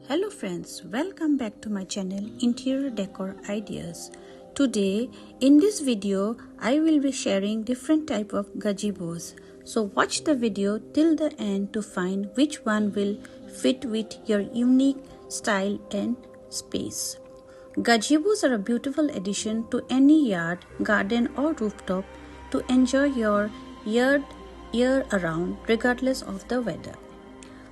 Hello friends, welcome back to my channel Interior Decor Ideas. Today in this video I will be sharing different type of gazebos. So watch the video till the end to find which one will fit with your unique style and space. Gazebos are a beautiful addition to any yard, garden or rooftop to enjoy your yard year around regardless of the weather.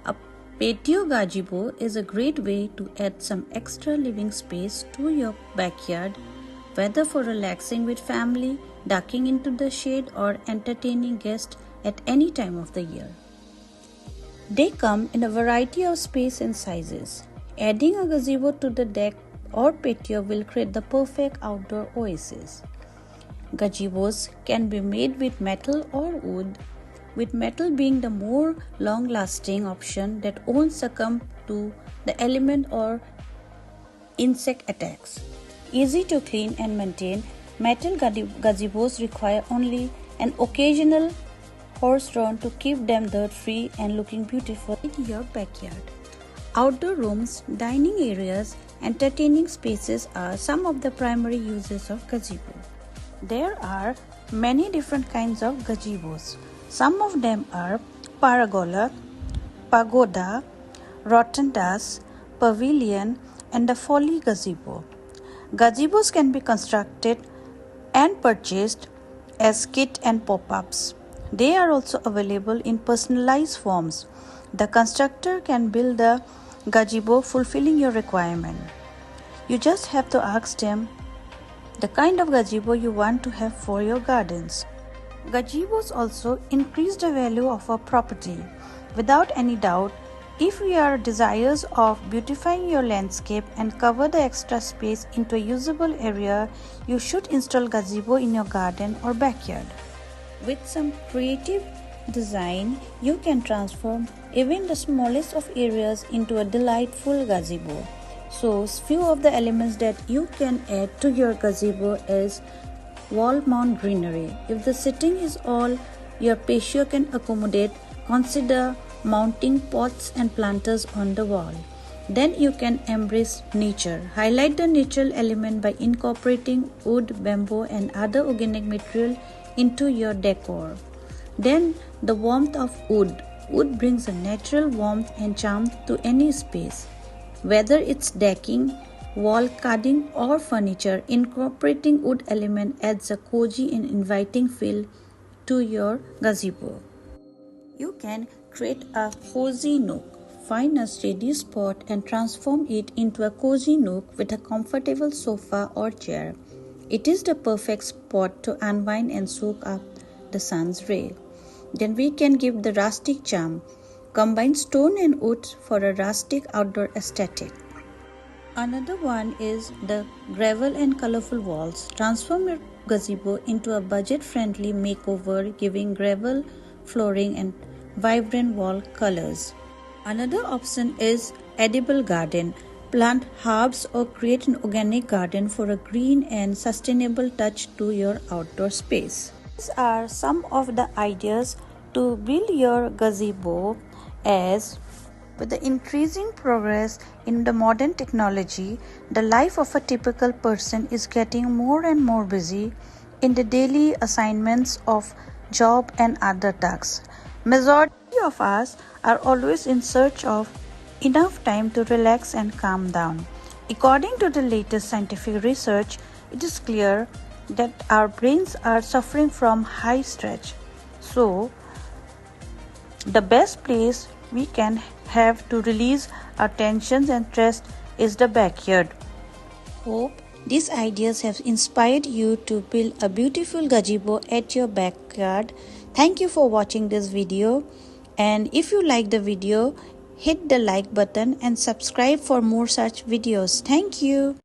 A patio gazebo is a great way to add some extra living space to your backyard, whether for relaxing with family, ducking into the shade, or entertaining guests at any time of the year. They come in a variety of space and sizes. Adding a gazebo to the deck or patio will create the perfect outdoor oasis. Gazebos can be made with metal or wood, with metal being the more long-lasting option that won't succumb to the element or insect attacks. Easy to clean and maintain, metal gazebos require only an occasional horse run to keep them dirt-free and looking beautiful in your backyard. Outdoor rooms, dining areas, entertaining spaces are some of the primary uses of gazebo. There are many different kinds of gazebos. Some of them are pergola, pagoda, rotundas, pavilion, and the folly gazebo. Gazebos can be constructed and purchased as kit and pop-ups. They are also available in personalized forms. The constructor can build the gazebo fulfilling your requirement. You just have to ask them the kind of gazebo you want to have for your gardens. Gazebos also increase the value of a property. Without any doubt, if you are desirous of beautifying your landscape and cover the extra space into a usable area, you should install gazebo in your garden or backyard. With some creative design, you can transform even the smallest of areas into a delightful gazebo. So, few of the elements that you can add to your gazebo is wall mount greenery. If the sitting is all your patio can accommodate, consider mounting pots and planters on the wall. Then you can embrace nature. Highlight the natural element by incorporating wood, bamboo and other organic material into your decor. Then the warmth of wood. Wood brings a natural warmth and charm to any space. Whether it's decking, wall cladding or furniture, incorporating wood element adds a cozy and inviting feel to your gazebo. You can create a cozy nook. Find a shady spot and transform it into a cozy nook with a comfortable sofa or chair. It is the perfect spot to unwind and soak up the sun's ray. Then we can give the rustic charm. Combine stone and wood for a rustic outdoor aesthetic. Another one is the gravel and colorful walls. Transform your gazebo into a budget-friendly makeover, giving gravel flooring and vibrant wall colors. Another option is edible garden. Plant herbs or create an organic garden for a green and sustainable touch to your outdoor space. These are some of the ideas to build your gazebo. As with the increasing progress in the modern technology, the life of a typical person is getting more and more busy in the daily assignments of job and other tasks. Majority of us are always in search of enough time to relax and calm down. According to the latest scientific research, it is clear that our brains are suffering from high stress. So, the best place we can have to release our tensions and stress is the backyard. Hope these ideas have inspired you to build a beautiful gazebo at your backyard. Thank you for watching this video, and if you like the video, hit the like button and subscribe for more such videos. Thank you.